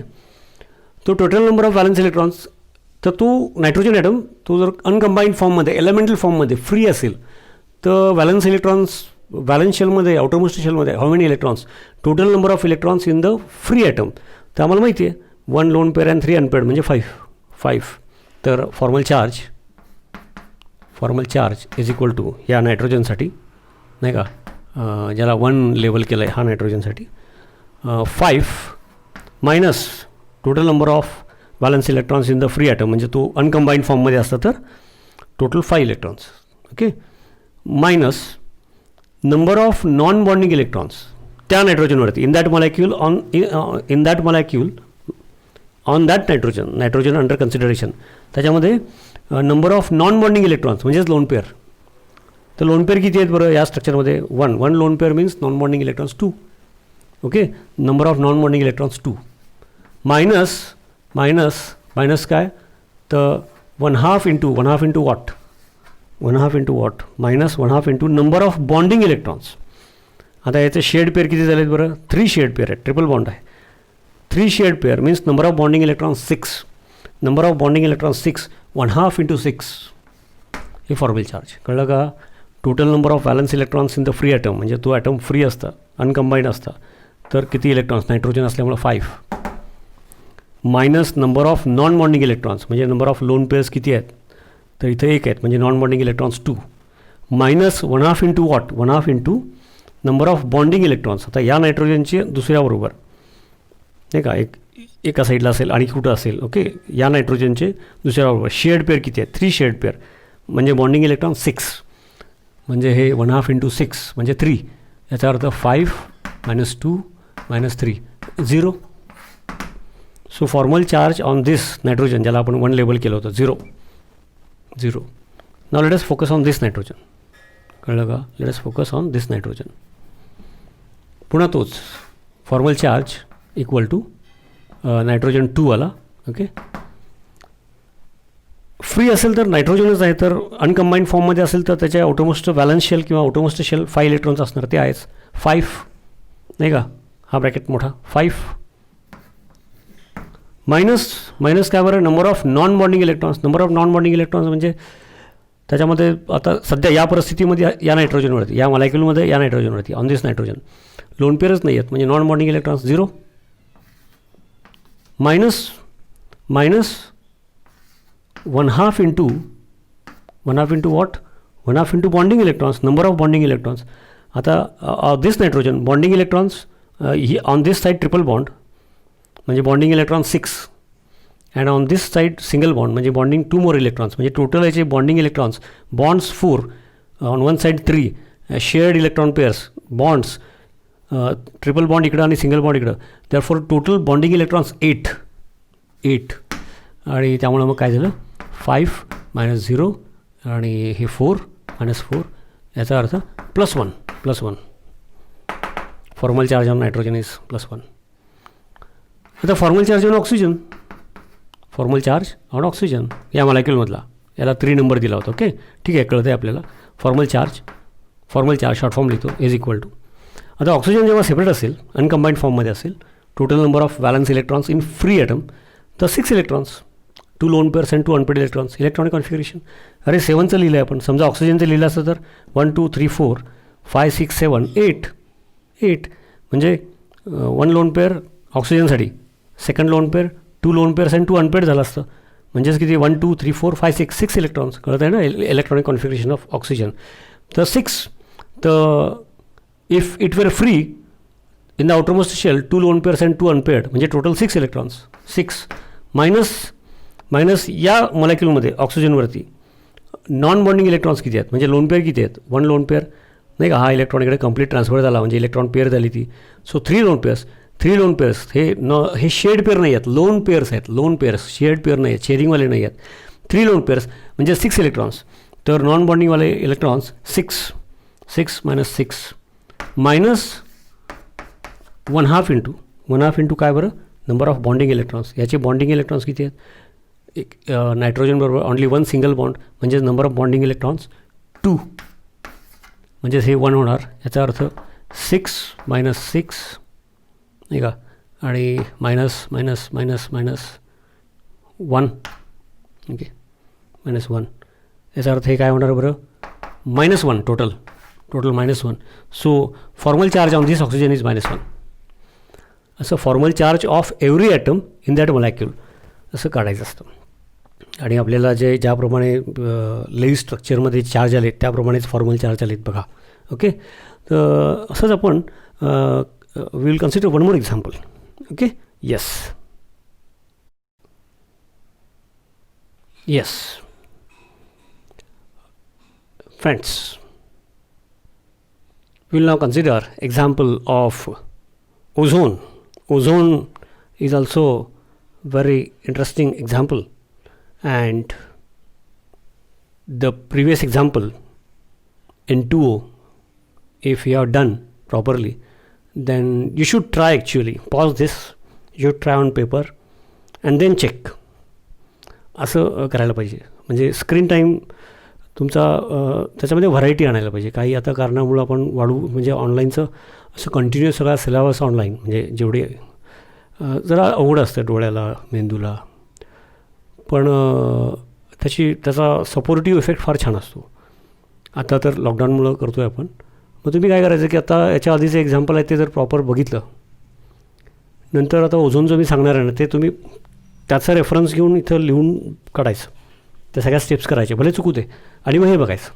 S1: तो total number of valence electrons. तर तो नायट्रोजन ॲटम तो जर अनकंबाईंड फॉर्ममध्ये एलिमेंटल फॉर्ममध्ये फ्री असेल तर व्हॅलन्स इलेक्ट्रॉन्स व्हॅलन्स शेलमध्ये आउटरमोस्ट शेलमध्ये how many electrons, total number of electrons in the free atom. तर आम्हाला माहिती आहे 1 लोन पेअर अँड 3 अनपेअर्ड म्हणजे 5. तर formal charge is equal to या नायट्रोजनसाठी नाही का, ज्याला 1 लेबल केलं आहे हा नायट्रोजनसाठी, 5 minus total number of valence electrons in the free atom म्हणजे तो अनकंबाईंड फॉर्ममध्ये असतं तर total 5 electrons. Okay. Minus number of non bonding electrons त्या नायट्रोजनवरती in that molecule on that nitrogen under consideration. त्याच्यामध्ये number of non bonding electrons म्हणजेच लोन पेअर. तर लोन पेअर किती आहेत बरं या स्ट्रक्चरमध्ये? 1 lone pair means non bonding electrons 2. Okay. Number of non bonding electrons 2 minus काय तर 1/2 into what minus 1/2 into number of bonding electrons. आता याचे शेड पेअर किती झालेत बरं? 3 शेड पेअर आहेत, ट्रिपल बॉन्ड आहे. 3 shared pair means number of bonding electrons 6. 1/2 into 6 हे फॉर्मल चार्ज. कळलं का? Total number of valence electrons in the free atom म्हणजे तो ॲटम फ्री असतं, अनकंबाईंड असतं, तर किती इलेक्ट्रॉन्स नायट्रोजन असल्यामुळे 5 minus number of non bonding electrons म्हणजे नंबर ऑफ लोन पेअर्स किती आहेत तर इथं 1 आहेत म्हणजे non bonding electrons 2 minus 1/2 into what 1/2 into number of bonding electrons. आता या नायट्रोजनची दुसऱ्याबरोबर नाही का एका साईडला असेल आणि कुठं असेल. ओके. या नायट्रोजनचे दुसऱ्याबरोबर शेड पेअर किती आहेत? 3 शेड पेअर म्हणजे बॉन्डिंग इलेक्ट्रॉन 6 म्हणजे हे 1/2 इंटू 6 म्हणजे 3. याचा अर्थ 5 minus 2 minus 3 0. So formal charge on this nitrogen ज्याला आपण 1 लेबल केलं होतं 0. नाव let us focus on this nitrogen. कळलं का? Let us focus on this nitrogen. पुन्हा तोच formal charge equal to nitrogen 2 आला. ओके. फ्री असेल तर नायट्रोजनच आहे, तर अनकंबाईंड फॉर्ममध्ये असेल तर त्याच्या आउटरमोस्ट व्हॅलन्स शेल किंवा आउटरमोस्ट शेल 5 इलेक्ट्रॉन्स असणार, ते आहेच 5 नाही का, हा ब्रॅकेट मोठा 5 मायनस काय बरं, number of non bonding electrons. Number of non bonding electrons म्हणजे त्याच्यामध्ये आता सध्या या परिस्थितीमध्ये या नायट्रोजनवरती, या मॉलिक्यूलमध्ये या नायट्रोजनवरती, ऑन दिस नायट्रोजन लोन पेअरच नाही आहेत, म्हणजे non bonding electrons 0. Minus 1/2 into what, 1/2 into bonding electrons, number of bonding electrons. आता दिस नायट्रोजन बॉन्डिंग इलेक्ट्रॉन्स ही on this side triple bond म्हणजे bonding electron 6, and on this side single bond म्हणजे बॉन्डिंग 2 मोर इलेक्ट्रॉन्स, म्हणजे टोटल याचे bonding electrons bonds 4, on one side 3, shared electron pairs bonds, triple bond इकडं आणि सिंगल बॉन्ड इकडं, दॅरफॉर टोटल बॉन्डिंग इलेक्ट्रॉन्स 8. आणि त्यामुळं मग काय झालं, 5 - 0 आणि हे 4 - 4, याचा अर्थ +1. Formal charge on nitrogen is +1. आता formal charge on oxygen, formal charge on oxygen या मॉलिक्यूलमधला, याला 3 नंबर दिला होता. ओके, ठीक आहे, कळतं आहे आपल्याला. फॉर्मल चार्ज शॉर्ट फॉर्म लिहितो इज इक्वल टू, आता ऑक्सिजन जेव्हा सेपरेट असेल, अनकम्बाईंड फॉर्ममध्ये असेल, total number of valence electrons in free atom तर 6 electrons, 2 lone pairs and 2 unpaired electrons. Electronic configuration, अरे 7चं लिहिलं आहे आपण. समजा ऑक्सिजनचं लिहिलं असतं तर 1 2 3 4 5 6 7 8 म्हणजे 1 लोन पेअर ऑक्सिजनसाठी, second lone pair 2 lone pairs and 2 unpaired झालं असतं, म्हणजेच किती 1 2 3 4 5 6 इलेक्ट्रॉन्स. कळत आहे ना इलेक्ट्रॉनिक कॉन्फिगरेशन ऑफ ऑक्सिजन. तर 6, तर if it were free in the outermost shell 2 lone pairs and 2 unpaired म्हणजे टोटल 6 इलेक्ट्रॉन्स. 6 मायनस या मॉलिक्यूलमध्ये ऑक्सिजनवरती नॉन बॉन्डिंग इलेक्ट्रॉन्स किती आहेत, म्हणजे लोन पेअर किती आहेत, 1 लोन पेअर नाही का, हा इलेक्ट्रॉन इकडे कंप्लीट ट्रान्सफर झाला म्हणजे इलेक्ट्रॉन पेअर झाली ती. सो 3 लोन पेअर्स हे शेड पेअर नाही आहेत, लोन पेअर्स आहेत. लोन पेअर्स शेड पेअर नाही आहेत, शेअरिंगवाले नाही आहेत. 3 लोन पेअर्स म्हणजे 6 इलेक्ट्रॉन्स. तर नॉन बॉन्डिंगवाले इलेक्ट्रॉन्स 6 - 6 -1/2 इंटू काय बरं, नंबर ऑफ बॉन्डिंग इलेक्ट्रॉन्स. याचे बॉन्डिंग इलेक्ट्रॉन्स किती आहेत, एक नायट्रोजनबरोबर ऑनली 1 सिंगल बॉन्ड म्हणजे नंबर ऑफ बॉन्डिंग इलेक्ट्रॉन्स 2, म्हणजेच हे 1 होणार. याचा अर्थ 6 - 6 नाही का, आणि -1, ओके, -1. याचा अर्थ हे काय होणार बरं, -1 total -1. So formal charge on this oxygen is -1. असं formal charge of every atom in that molecule असं काढायचं असतं. आणि आपल्याला ज्याप्रमाणे लेई स्ट्रक्चरमध्ये चार्ज आले त्याप्रमाणेच फॉर्मल चार्ज आलेत बघा. ओके, तर असंच आपण we will consider one more example. Okay, yes friends, we will now consider example of ozone. Ozone is also very interesting example, and the previous example N2O, if you have done properly, then you should try, actually pause this, you should try on paper and then check. असं करायला पाहिजे, म्हणजे स्क्रीन टाईम तुमचा त्याच्यामध्ये व्हरायटी आणायला पाहिजे. काही आता कारणामुळं आपण वाढू, म्हणजे ऑनलाईनचं असं कंटिन्युअस सगळा सिलेबस ऑनलाईन म्हणजे जेवढे जरा अवघड असतं डोळ्याला, मेंदूला, पण त्याचा सपोर्टिव्ह इफेक्ट फार छान असतो. आता तर लॉकडाऊनमुळं करतो आहे आपण. मग तुम्ही काय करायचं की आता याच्या आधीचं एक्झाम्पल आहे ते जर प्रॉपर बघितलं, नंतर आता ओझोन जो मी सांगणार आहे ना ते तुम्ही त्याचा रेफरन्स घेऊन इथं लिहून काढायचं, त्या सगळ्या स्टेप्स करायचे, भले चुकू दे, आणि मग हे बघायचं.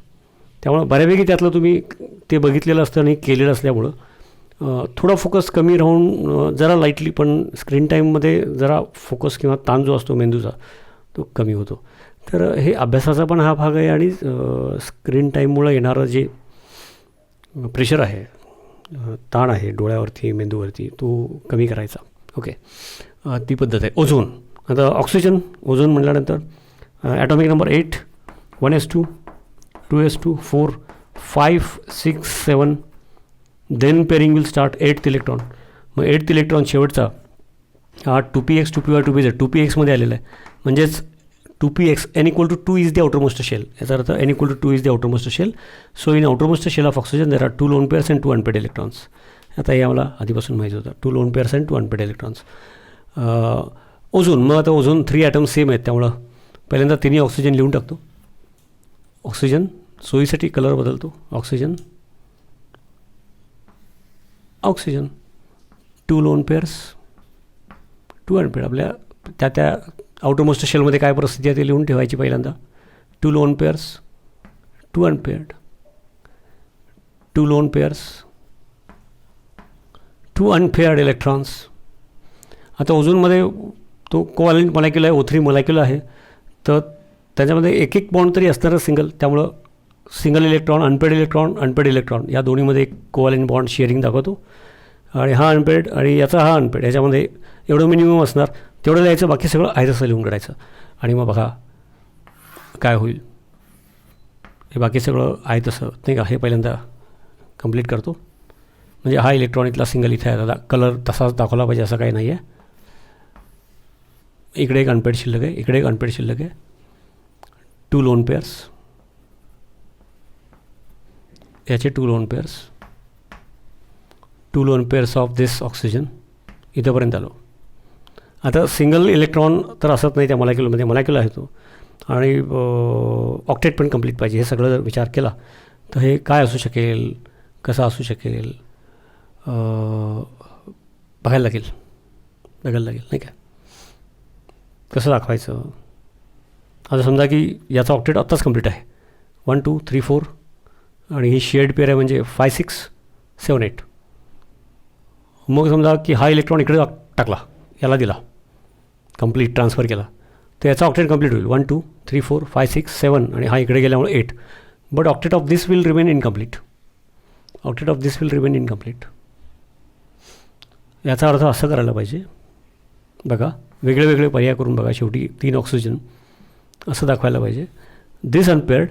S1: त्यामुळं बऱ्यापैकी त्यातलं तुम्ही ते बघितलेलं असतं आणि केलेलं असल्यामुळं थोडा फोकस कमी राहून जरा लाईटली, पण स्क्रीन टाईममध्ये जरा फोकस किंवा ताण जो असतो मेंदूचा तो कमी होतो. तर हे अभ्यासाचा पण हा भाग आहे, आणि स्क्रीन टाईममुळं येणारं जे प्रेशर आहे, ताण आहे डोळ्यावरती, मेंदूवरती, तो कमी करायचा. ओके, ती पद्धत आहे. ओझोन, आता ऑक्सिजन, ओझोन म्हटल्यानंतर atomic number 8, 1s2, 2s2, 4, 5, 6, 7, then pairing will start 8th electron. मग 8th इलेक्ट्रॉन शेवटचा हा 2px, 2py, 2pz, 2pxमध्ये आलेला आहे, म्हणजेच 2px, n = 2 is the outermost shell. याचा अर्थ n = 2 is the outermost shell. So in outermost shell of oxygen there are 2 lone pairs and 2 unpaired electrons. आता हे आम्हाला आधीपासून माहिती होतं, 2 lone pairs and 2 unpaired electrons. Ozone, मग आता ओझोन 3 ॲटम सेम आहेत, त्यामुळं पहिल्यांदा तिन्ही ऑक्सिजन लिहून टाकतो. ऑक्सिजन, सोयीसाठी कलर बदलतो. Oxygen, oxygen. 2 lone pairs, 2 unpaired. आपल्या त्या आउटरमोस्ट शेलमध्ये काय परिस्थिती आहे ते लिहून ठेवायची पहिल्यांदा. 2 lone pairs, 2 unpaired. 2 lone pairs, 2 unpaired electrons. आता ओझोनमध्ये तो कोव्हॅलेंट मॉलिक्यूल आहे, O3 मॉलिक्यूल आहे, तर त्याच्यामध्ये एक एक बॉन्ड तरी असणारच सिंगल. त्यामुळं सिंगल इलेक्ट्रॉन, अनपेड इलेक्ट्रॉन या दोन्हीमध्ये एक कोव्हॅलेंट बॉन्ड शेअरिंग दाखवतो. आणि हा अनपेड आणि याचा हा अनपेड, याच्यामध्ये एवढं मिनिमम असणार, तेवढं लिहायचं, बाकी सगळं आहे तसं लिहून काढायचं. आणि मग बघा काय होईल. हे बाकी सगळं आहे तसं नाही का, हे पहिल्यांदा कंप्लीट करतो. म्हणजे हा इलेक्ट्रॉन इथला सिंगल इथे आहे, दादा कलर तसाच दाखवला पाहिजे असं काही नाही आहे. इकडे एक अनपेड शिल्लक आहे, इकडे एक अनपेड शिल्लक आहे. 2 लोन पेअर्स, याचे 2 lone pairs, 2 lone pairs of this oxygen. इथंपर्यंत आलो. आता सिंगल इलेक्ट्रॉन तर असत नाही त्या मॉलिक्यूलमध्ये, मॉलिक्यूल आहे तो, आणि ऑक्टेट पण कंप्लीट पाहिजे. हे सगळं जर विचार केला तर हे काय असू शकेल, कसं असू शकेल, बघायला लागेल नाही का, कसं दाखवायचं. आता समजा की याचा ऑक्टेट आत्ताच कंप्लीट आहे, 1 2 3 4, आणि ही शेअर्ड पेअर आहे म्हणजे 5 6 7 8. मग समजा की हा इलेक्ट्रॉन इकडे टाकला, याला दिला, कंप्लीट ट्रान्सफर केला, तर याचा ऑक्टेट कंप्लीट होईल. 1 2 3 4 5 6 7, आणि हा इकडे गेल्यामुळे 8. But octet of this will remain incomplete. Octet of this will remain incomplete. याचा अर्थ असं करायला पाहिजे बघा, वेगळे वेगळे पर्याय करून बघा, शेवटी 3 ऑक्सिजन असं दाखवायला पाहिजे. दिस अनपेअर्ड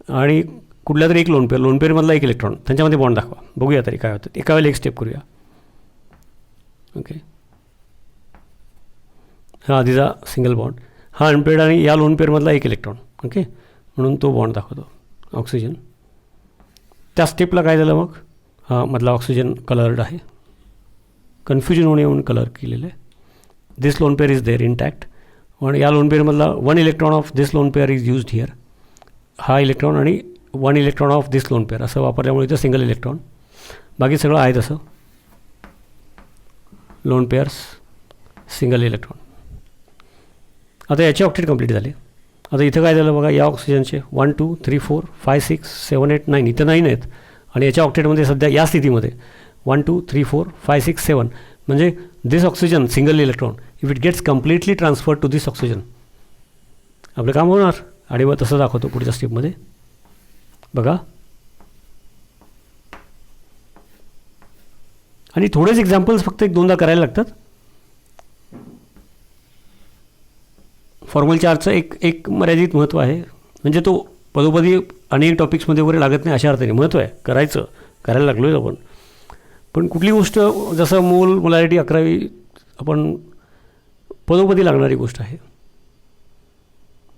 S1: आणि कुठल्या तरी एक लोन पेअरमधला एक इलेक्ट्रॉन, त्यांच्यामध्ये बॉन्ड दाखवा, बघूया तरी काय होतं. एका वेळेला एक स्टेप करूया. ओके, हा आधीचा सिंगल बॉन्ड, हा अनपेअर्ड आणि या लोन पेअरमधला एक इलेक्ट्रॉन. ओके, म्हणून तो बॉन्ड दाखवतो ऑक्सिजन. त्या स्टेपला काय झालं मग, हा मधला ऑक्सिजन कलर्ड आहे, कन्फ्युजन होणे म्हणून कलर केलेलं आहे. This lone pair is there intact, आणि या लोन पेअरमधला 1 electron of this lone pair is used here. हा इलेक्ट्रॉन आणि 1 electron of this lone pair असं वापरल्यामुळे इथं सिंगल इलेक्ट्रॉन, बाकी सगळं आहे तसं. Lone pairs, single electron. आता याचे ऑक्टेट कंप्लीट झाले. आता इथं काय झालं बघा, या ऑक्सिजनचे 1 2 3 4 5 6 7 8 9, इथं 9 आहेत, आणि याच्या ऑक्टेटमध्ये सध्या या स्थितीमध्ये 1 2 3 4 5 6 7, म्हणजे this oxygen single electron, if it gets completely transferred to this oxygen, आपलं काम होणार. आणि मग तसं दाखवतो पुढच्या स्टेपमध्ये बघा. आणि थोडेच एक्झाम्पल्स फक्त 1-2दा करायला लागतात. फॉर्मल चार्जचं एक मर्यादित महत्त्व आहे, म्हणजे तो पदोपदी अनेक टॉपिक्समध्ये वगैरे लागत नाही अशा अर्थाने महत्त्व आहे. करायला लागलो आहे आपण. पण कुठली गोष्ट जसं मोलॅरिटी 11वी आपण पदोपदी लागणारी गोष्ट आहे,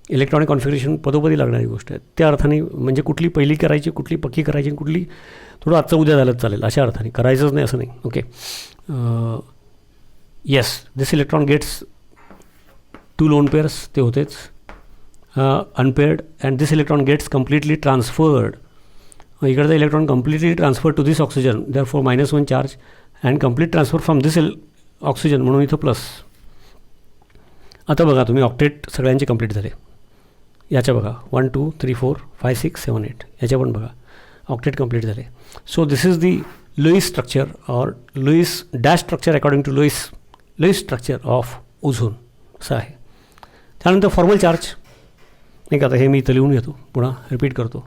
S1: इलेक्ट्रॉनिक कॉन्फिगरेशन पदोपदी लागणारी गोष्ट आहे. त्या अर्थाने म्हणजे कुठली पहिली करायची, कुठली पक्की करायची, कुठली थोडं आजचं उद्या झालं चालेल अशा अर्थाने, करायचंच नाही असं नाही. Okay, yes, this electron gets 2 lone pairs, ते होतेच unpaired, and this electron gets completely transferred. इकडचा electron completely transfer to this oxygen, therefore -1 charge, and complete transfer from this oxygen, म्हणून इथं प्लस. आता बघा तुम्ही ऑक्टेट सगळ्यांचे कंप्लीट झाले. याच्या बघा 1 2 3 4 5 6 7 8, याच्या पण बघा ऑक्टेट कंप्लीट झाले. So this is the Lewis structure or Lewis dash structure according to Lewis structure of ozone असं आहे. त्यानंतर फॉर्मल चार्ज नाही का, आता हे मी इथं लिहून घेतो, पुन्हा रिपीट करतो.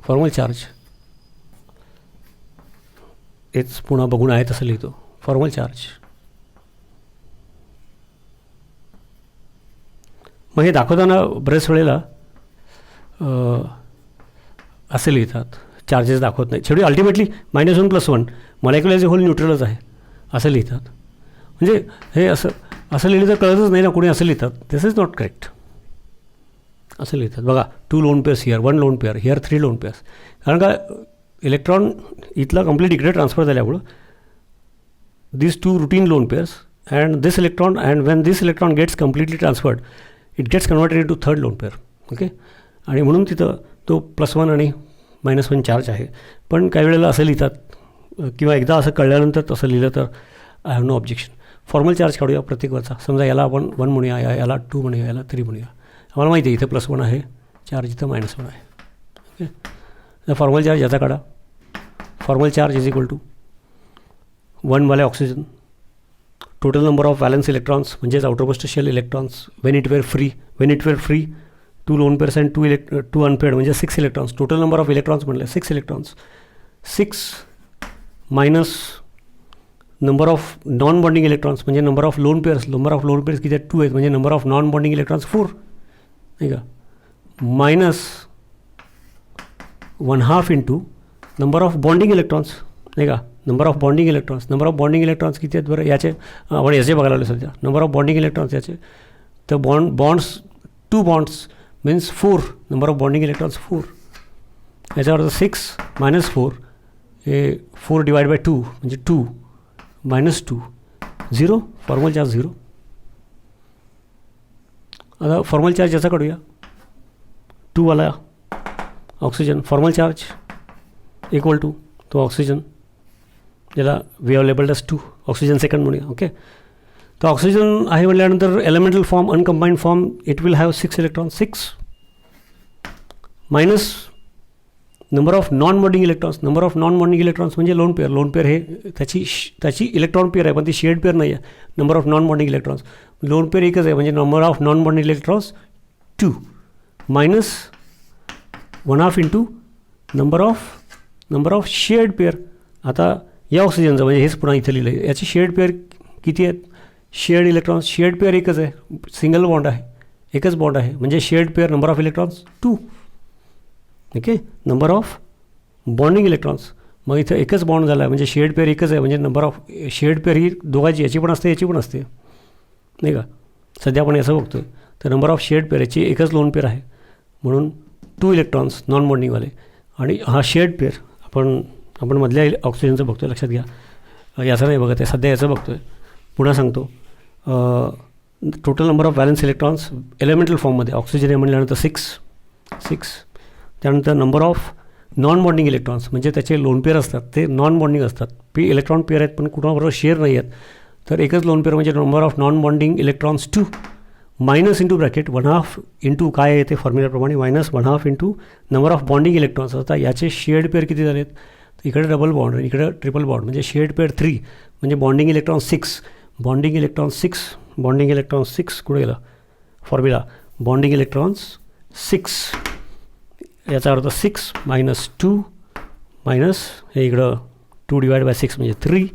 S1: फॉर्मल चार्ज हेच पुन्हा बघून आहे तसं लिहितो. फॉर्मल चार्ज, मग हे दाखवताना बरेच वेळेला असे लिहितात, चार्जेस दाखवत नाही. शेवटी ultimately -1 + 1 molecule as a whole न्यूट्रलच आहे असं लिहितात. म्हणजे हे असं लिहिलं तर कळतच नाही ना, कोणी असं लिहितात. दिस इज नॉट करेक्ट. असं लिहितात बघा, 2 lone pairs here, 1 lone pair here, 3 lone pairs. कारण का इलेक्ट्रॉन इथला कंप्लीट इकडे ट्रान्सफर झाल्यामुळं दिस 2 routine loan pairs and this electron, and when this electron gets completely transferred, it gets converted into third lone pair. Okay, आणि म्हणून तिथं तो +1 आणि -1 चार्ज आहे. पण काही वेळेला असं लिहितात किंवा एकदा असं कळल्यानंतर तसं लिहिलं तर I have no objection. Formal charge काढूया प्रत्येकाचा. समजा याला आपण 1 म्हणूया, याला 2 म्हणूया, याला 3 म्हणूया. आम्हाला माहिती आहे इथे +1 आहे चार्ज, इथं -1 आहे. ओके, तर फॉर्मल चार्ज याचा काढा. Formal charge is equal to 1 वाले oxygen, total number of valence electrons म्हणजेच outermost shell electrons when it were free, 2 lone pairs and 2 unpaired म्हणजे 6 electrons. Total number of electrons म्हटलं 6 electrons. 6 minus number of non bonding electrons म्हणजे नंबर ऑफ लोन पेअर्स किती आहेत 2 आहेत म्हणजे number of non bonding electrons 4 नाही का, minus 1/2 into number of bonding electrons नाही का. नंबर ऑफ बॉन्डिंग इलेक्ट्रॉन्स किती आहेत बरं याचे, आपण याचे बघायला लागलो सध्या. नंबर ऑफ बॉन्डिंग इलेक्ट्रॉन्स याचे, तर bonds 2 bonds means 4, number of bonding electrons 4. याच्यावर 6 - 4 हे 4 / 2 म्हणजे 2 -2 0. Formal charge 0. आता फॉर्मल चार्ज याचा काढूया. 2 वाला oxygen, formal charge equal to तो ऑक्सिजन ज्याला we have labelled as 2, oxygen second म्हणूया. ओके, तर ऑक्सिजन आहे म्हटल्यानंतर elemental form, uncombined form, it will have 6 electron. 6 minus number of non bonding electrons म्हणजे लोन पेअर हे त्याची इलेक्ट्रॉन पेअर आहे पण ती शेड पेअर नाही आहे. Number of non bonding electrons, lone pair एकच आहे म्हणजे number of non bonding electrons 2 minus 1/2 into number of shared pair. आता या ऑक्सिजनचं म्हणजे हेच पुन्हा इथं लिहिलं आहे, याची शेड पेअर किती आहेत, शेड इलेक्ट्रॉन्स, शेड पेअर एकच आहे, सिंगल बॉन्ड आहे, एकच बॉन्ड आहे म्हणजे shared pair number of electrons 2. Okay, number of bonding electrons, मग इथं एकच बॉन्ड झाला आहे म्हणजे शेड पेअर एकच आहे म्हणजे नंबर ऑफ शेड पेअर ही दोघांची, याची पण असते याची पण असते नाही का. सध्या आपण याचं बघतो आहे, तर नंबर ऑफ शेड पेअर याची एकच लोन पेअर आहे म्हणून 2 इलेक्ट्रॉन्स नॉन बॉन्डिंगवाले. आणि हा शेड पेअर आपण मधल्या ऑक्सिजनचं बघतो आहे, लक्षात घ्या. याचं नाही बघत आहे सध्या, याचं बघतो आहे. पुन्हा सांगतो, total number of valence electrons elemental फॉर्ममध्ये ऑक्सिजन आहे म्हटल्यानंतर 6. त्यानंतर number of non bonding electrons म्हणजे त्याचे लोन पेअर असतात ते नॉन बॉन्डिंग असतात, इलेक्ट्रॉन पेअर आहेत पण कुणाबरोबर शेअर नाही आहेत, तर एकच लोन पेअर म्हणजे number of non bonding electrons 2 minus into bracket 1/2 into काय आहे ते फॉर्म्युल्याप्रमाणे -1/2 into number of bonding electrons. आता याचे शेड पेअर किती झालेत, तर इकडे डबल बॉन्ड आणि इकडे ट्रिपल बॉन्ड म्हणजे शेड पेअर 3 म्हणजे बॉन्डिंग इलेक्ट्रॉन 6 कुठे गेला फॉर्म्युला, बॉन्डिंग इलेक्ट्रॉन्स 6 याचा अर्थ 6 - 2 मायनस हे इकडं 2 / 6 म्हणजे 3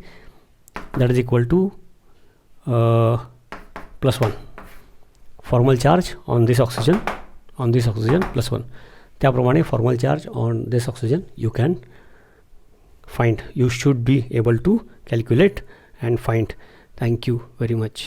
S1: that is equal to +1. Formal charge on this oxygen +1. त्याप्रमाणे formal charge on this oxygen you can find, you should be able to calculate and find. Thank you very much.